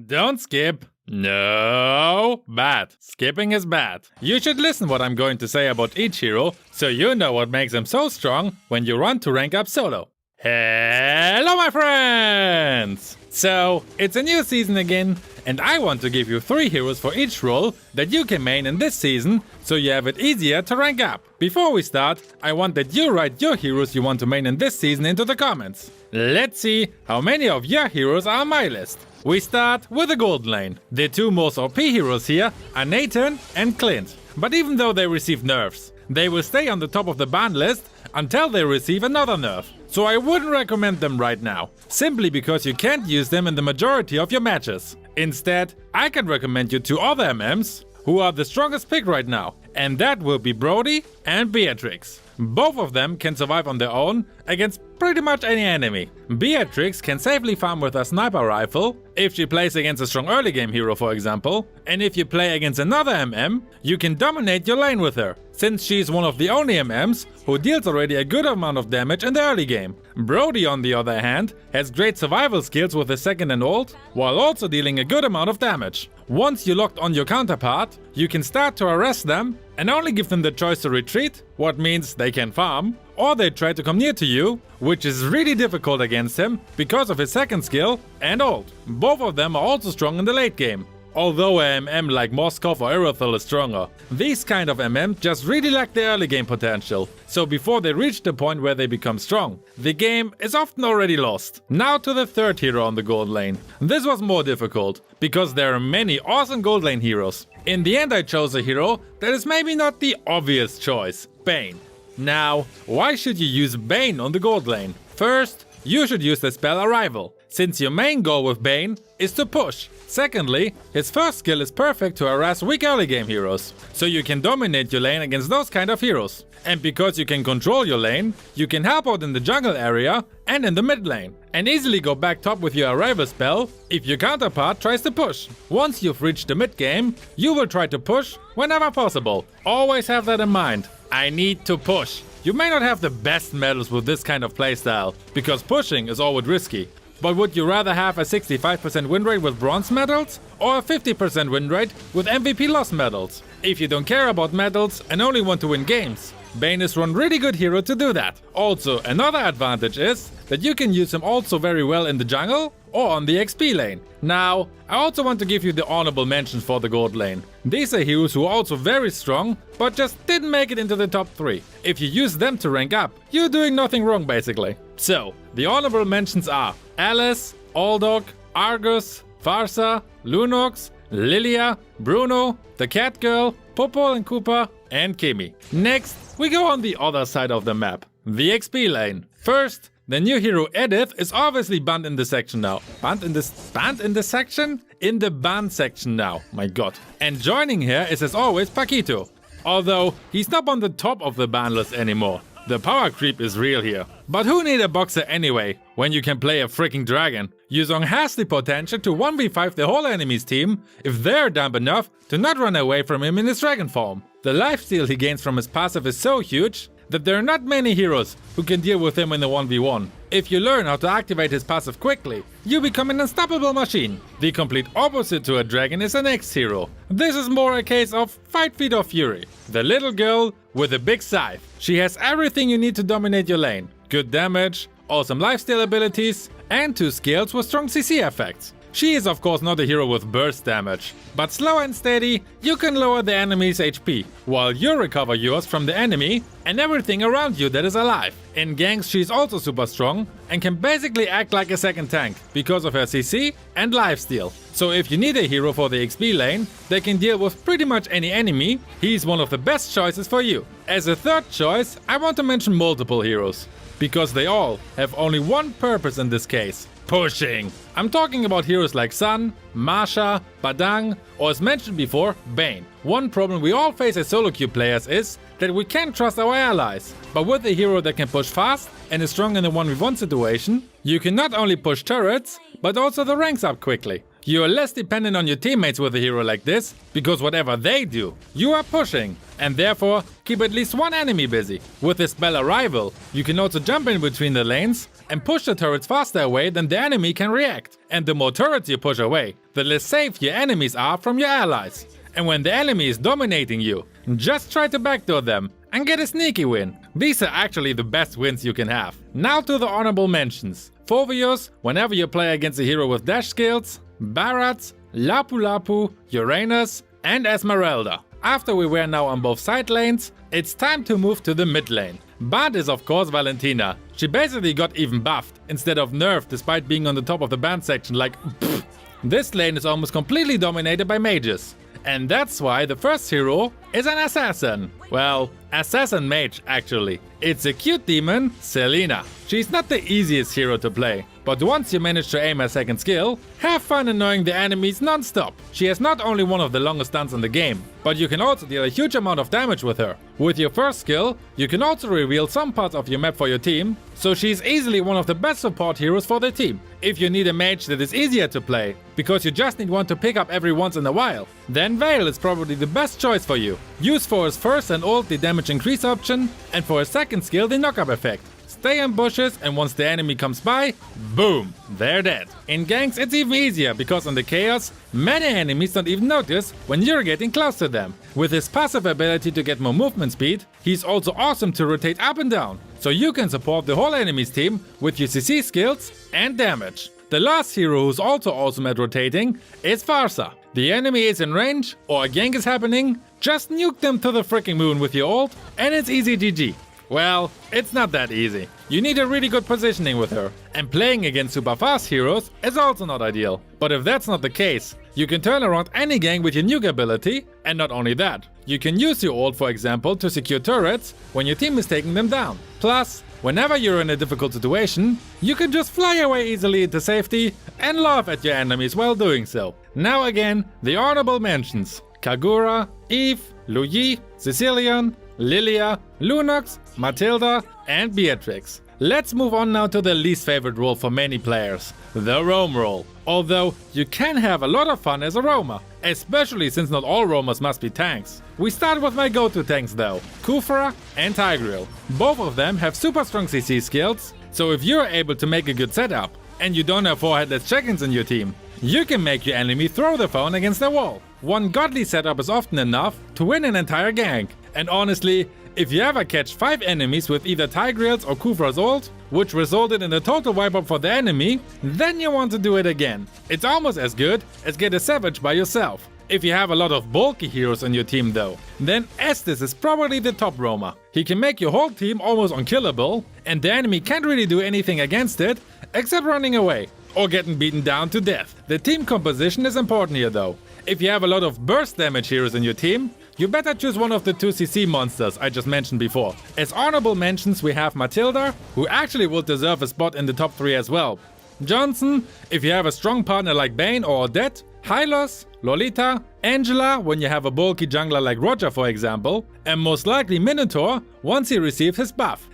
Don't skip. No, bad. Skipping is bad. You should listen what I'm going to say about each hero, so you know what makes them so strong when you run to rank up solo. Hello my friends! So, it's a new season again, and I want to give you 3 heroes for each role that you can main in this season, so you have it easier to rank up. Before we start, I want that you write your heroes you want to main in this season into the comments. Let's see how many of your heroes are on my list. We start with the gold lane. The 2 most OP heroes here are Nathan and Clint. But even though they received nerfs, they will stay on the top of the ban list until they receive another nerf. So I wouldn't recommend them right now, simply because you can't use them in the majority of your matches. Instead, I can recommend you 2 other MMs who are the strongest pick right now, and that will be Brody and Beatrix. Both of them can survive on their own against pretty much any enemy. Beatrix can safely farm with a sniper rifle if she plays against a strong early game hero, for example, and if you play against another MM, you can dominate your lane with her, since she's one of the only MMs who deals already a good amount of damage in the early game. Brody, on the other hand, has great survival skills with his second and ult, while also dealing a good amount of damage. Once you locked on your counterpart, you can start to harass them and only give them the choice to retreat, what means they can farm, or they try to come near to you, which is really difficult against him because of his second skill and ult. Both of them are also strong in the late game, although a MM like Moskov or Irithel is stronger. These kind of MM just really lack the early game potential, so before they reach the point where they become strong, the game is often already lost. Now to the 3rd hero on the gold lane. This was more difficult, because there are many awesome gold lane heroes. In the end I chose a hero that is maybe not the obvious choice, Bane. Now, why should you use Bane on the gold lane? First, you should use the spell Arrival, since your main goal with Bane is to push. Secondly, his first skill is perfect to harass weak early game heroes, so you can dominate your lane against those kind of heroes. And because you can control your lane, you can help out in the jungle area and in the mid lane, and easily go back top with your Arrival spell if your counterpart tries to push. Once you've reached the mid game, you will try to push whenever possible. Always have that in mind. I need to push. You may not have the best medals with this kind of playstyle, because pushing is always risky. But would you rather have a 65% win rate with bronze medals or a 50% win rate with MVP loss medals? If you don't care about medals and only want to win games, Bane is one really good hero to do that. Also, another advantage is that you can use him also very well in the jungle or on the XP lane. Now, I also want to give you the honorable mentions for the gold lane. These are heroes who are also very strong, but just didn't make it into the top 3. If you use them to rank up, you're doing nothing wrong basically. So, the honorable mentions are Alice, Aldog, Argus, Farsa, Lunox, Lilia, Bruno, the Cat Girl, Popol and Cooper, and Kimi. Next, we go on the other side of the map, the XP lane. First, the new hero Edith is obviously banned in the section now. Banned in the section? In the ban section now, my god. And joining here is as always Paquito. Although, he's not on the top of the ban list anymore. The power creep is real here. But who need a boxer anyway, when you can play a freaking dragon? Yuzong has the potential to 1v5 the whole enemy's team if they're dumb enough to not run away from him in his dragon form. The lifesteal he gains from his passive is so huge that there are not many heroes who can deal with him in the 1v1. If you learn how to activate his passive quickly, you become an unstoppable machine. The complete opposite to a dragon is the next hero. This is more a case of fight, feed or fury. The little girl with a big scythe. She has everything you need to dominate your lane. Good damage, awesome lifesteal abilities, and 2 skills with strong CC effects. She is of course not a hero with burst damage, but slow and steady, you can lower the enemy's HP, while you recover yours from the enemy and everything around you that is alive. In ganks she's also super strong and can basically act like a second tank because of her CC and lifesteal. So if you need a hero for the XP lane that can deal with pretty much any enemy, he's one of the best choices for you. As a 3rd choice, I want to mention multiple heroes, because they all have only one purpose in this case. Pushing. I'm talking about heroes like Sun, Marsha, Badang, or as mentioned before, Bane. One problem we all face as solo queue players is that we can't trust our allies. But with a hero that can push fast and is strong in a 1v1 situation, you can not only push turrets, but also the ranks up quickly. You are less dependent on your teammates with a hero like this, because whatever they do, you are pushing, and therefore keep at least one enemy busy. With the spell Arrival, you can also jump in between the lanes and push the turrets faster away than the enemy can react. And the more turrets you push away, the less safe your enemies are from your allies. And when the enemy is dominating you, just try to backdoor them and get a sneaky win. These are actually the best wins you can have. Now to the honorable mentions. Fovios, whenever you play against a hero with dash skills, Barats, Lapu Lapu, Uranus, and Esmeralda. After we were now on both side lanes, it's time to move to the mid lane. Bard is of course Valentina. She basically got even buffed instead of nerfed despite being on the top of the band section like pfft. This lane is almost completely dominated by mages. And that's why the first hero is an assassin. Well, assassin mage actually. It's a cute demon, Selena. She's not the easiest hero to play, but once you manage to aim her second skill, have fun annoying the enemies non-stop. She has not only one of the longest stuns in the game, but you can also deal a huge amount of damage with her. With your first skill, you can also reveal some parts of your map for your team, so she's easily one of the best support heroes for the team. If you need a mage that is easier to play, because you just need one to pick up every once in a while, then Vale is probably the best choice for you. Use for his first and ult the damage increase option, and for his second skill the knock-up effect. Stay in bushes, and once the enemy comes by, boom, they're dead. In ganks it's even easier, because in the chaos, many enemies don't even notice when you're getting close to them. With his passive ability to get more movement speed, he's also awesome to rotate up and down, so you can support the whole enemy's team with your CC skills and damage. The last hero who's also awesome at rotating is Farsa. The enemy is in range, or a gank is happening, just nuke them to the freaking moon with your ult, and it's easy GG. Well, it's not that easy. You need a really good positioning with her, and playing against super fast heroes is also not ideal. But if that's not the case, you can turn around any gank with your nuke ability, and not only that, you can use your ult for example to secure turrets when your team is taking them down. Plus, whenever you're in a difficult situation, you can just fly away easily into safety and laugh at your enemies while doing so. Now again, the honorable mentions: Kagura, Eve, Luyi, Sicilian, Lilia, Lunox, Matilda, and Beatrix. Let's move on now to the least favorite role for many players, the roam role. Although you can have a lot of fun as a roamer, especially since not all roamers must be tanks. We start with my go-to tanks though, Kufra and Tigreal. Both of them have super strong CC skills, so if you're able to make a good setup, and you don't have 4 headless check-ins in your team, you can make your enemy throw the phone against the wall. One godly setup is often enough to win an entire gank. And honestly, if you ever catch 5 enemies with either Tigreal's or Kufra's ult, which resulted in a total wipe-up for the enemy, then you want to do it again. It's almost as good as get a Savage by yourself. If you have a lot of bulky heroes in your team though, then Estes is probably the top roamer. He can make your whole team almost unkillable, and the enemy can't really do anything against it, except running away or getting beaten down to death. The team composition is important here though. If you have a lot of burst damage heroes in your team, you better choose one of the 2 CC monsters I just mentioned before. As honorable mentions we have Matilda, who actually will deserve a spot in the top 3 as well. Johnson, if you have a strong partner like Bane or Odette. Hylos, Lolita, Angela when you have a bulky jungler like Roger for example, and most likely Minotaur once he receives his buff.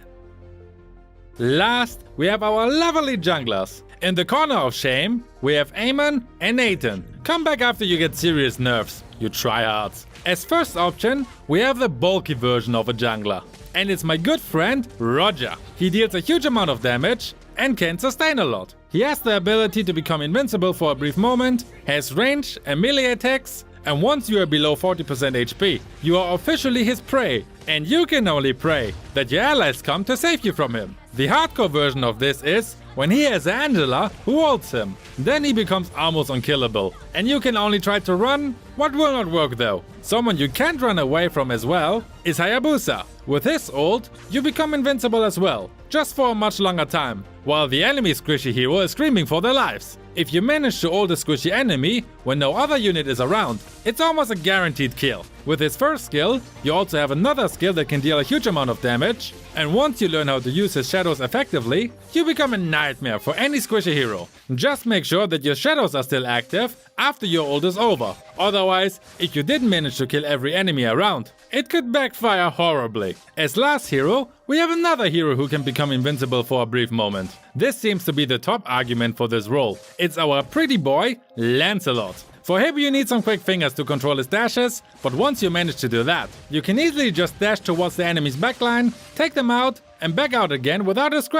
Last, we have our lovely junglers. In the corner of shame, we have Eamon and Nathan. Come back after you get serious nerfs, you tryhards. As first option, we have the bulky version of a jungler. And it's my good friend, Roger. He deals a huge amount of damage and can sustain a lot. He has the ability to become invincible for a brief moment, has range and melee attacks, and once you are below 40% HP, you are officially his prey, and you can only pray that your allies come to save you from him. The hardcore version of this is when he has Angela who ults him. Then he becomes almost unkillable, and you can only try to run, what will not work though. Someone you can't run away from as well is Hayabusa. With his ult, you become invincible as well, just for a much longer time, while the enemy squishy hero is screaming for their lives. If you manage to ult a squishy enemy when no other unit is around, it's almost a guaranteed kill. With his first skill, you also have another skill that can deal a huge amount of damage, and once you learn how to use his shadows effectively, you become a nightmare for any squishy hero. Just make sure that your shadows are still active after your ult is over. Otherwise, if you didn't manage to kill every enemy around, it could backfire horribly. As last hero, we have another hero who can become invincible for a brief moment. This seems to be the top argument for this role. It's our pretty boy, Lancelot. For him you need some quick fingers to control his dashes, but once you manage to do that, you can easily just dash towards the enemy's backline, take them out, and back out again without a scratch.